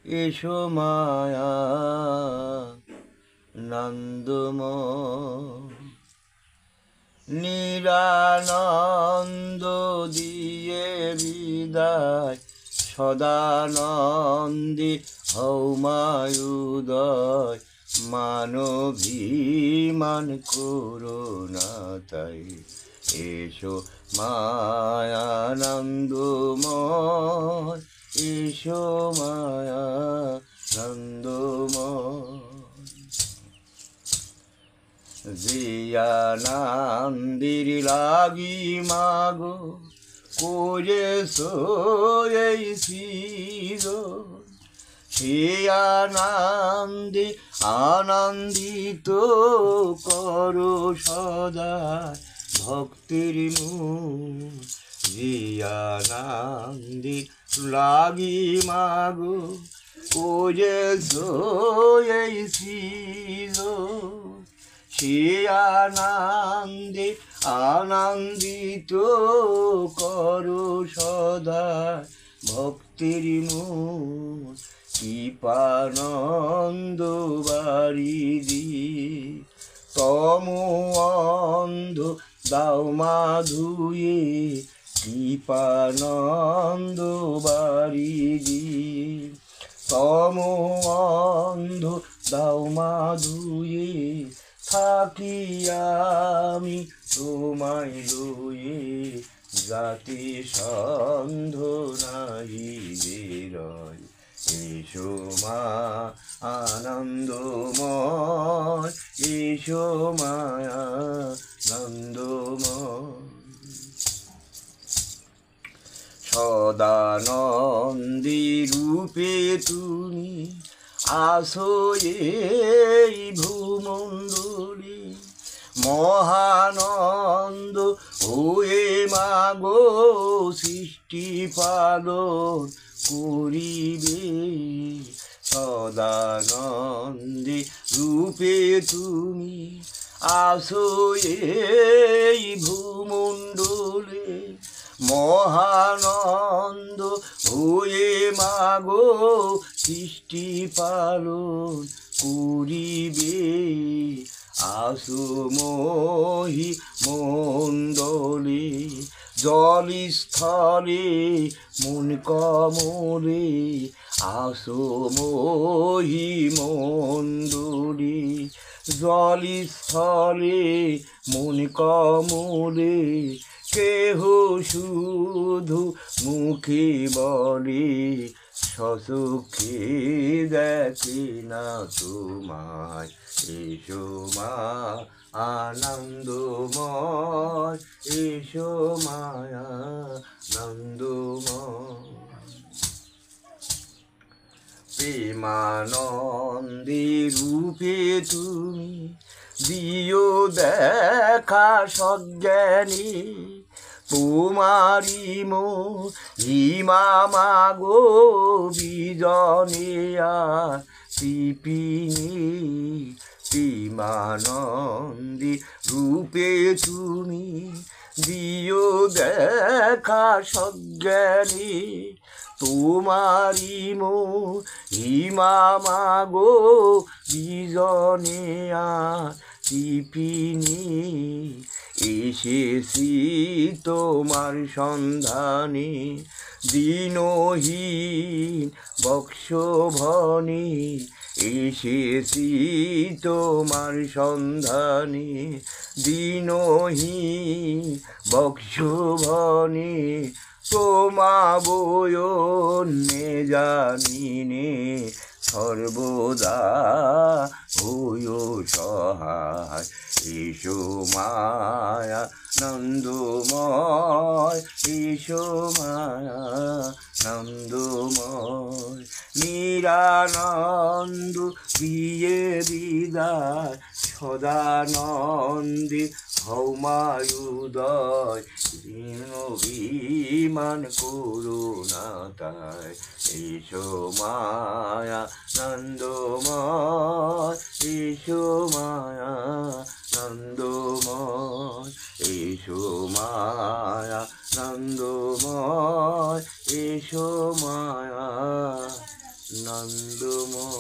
এসো মায়া নন্দময় নিরানন্দ দিয়ে বিদায় সদানন্দে হৌমায়ুদয় মানভিমান করুণা তাই এসো মায়ানন্দময় এসো মায়ানন্দময় জিয়ানন্দির লাগি মাগো করেছো এই সৃজন সে আনন্দে আনন্দিত করো সদা ভক্তির মন জিয়ানন্দে লাগি মাগো করেছো এই সৃজন সে আনন্দে আনন্দিত করো সদা ভক্তির মন কৃপানন্দ বারিদি তম অন্ধ দাও মাধুয়ে কৃপানন্দ বারিদি তম অন্ধ দাও মাধুয়ে থাকি আমি তোমায় লয়ে জাতি সন্ধ নাহি বেরয় এসো মা আনন্দময় এসো মায়া নন্দময় সদানন্দী রূপে তুমি আসো এই ভূমণ্ডলী মহানন্দ হয়ে মাগো সৃষ্টি পালন করিবে সদানন্দে রূপে তুমি আসো এই ভূমণ্ডলে মহানন্দ হয়ে মাগো সৃষ্টি পালন করিবে আসো মহি মণ্ডলে জলস্থলে মন কমলে আসো মহি মণ্ডলে জলস্থলে মন কমলে কেহ শুধু মুখে বলে সসুখে দেখে না তোমায় এসো মা আনন্দময় এসো মায়া নন্দময় প্রেমানন্দে রূপে তুমি দিও দেখা সজ্ঞানী তোমারি মহিমা মাগো বিজনে আর পিপিনি প্রেমানন্দে রূপে তুমি দিও দেখা সজ্ঞানী তোমারি মহিমা মাগো বিজনে আর পিপিনি এসেছি তোমার সন্ধানে দীনহীন বক্ষভনে এসেছি তোমার সন্ধানে দীনহীন বক্ষভনে তোমা বয়নে জানিনে সর্বদা হইও সহায় এসো মায়া নন্দময় এসো মায়া নন্দময় নিরানন্দ দিয়ে বিদায় সদানন্দে হৌমায়ুদয় অভিমান করুণা তাই এসো মায়া নন্দময় এসো মায়া নন্দময় এসো মায়া নন্দময় এসো মায়া নন্দমোহন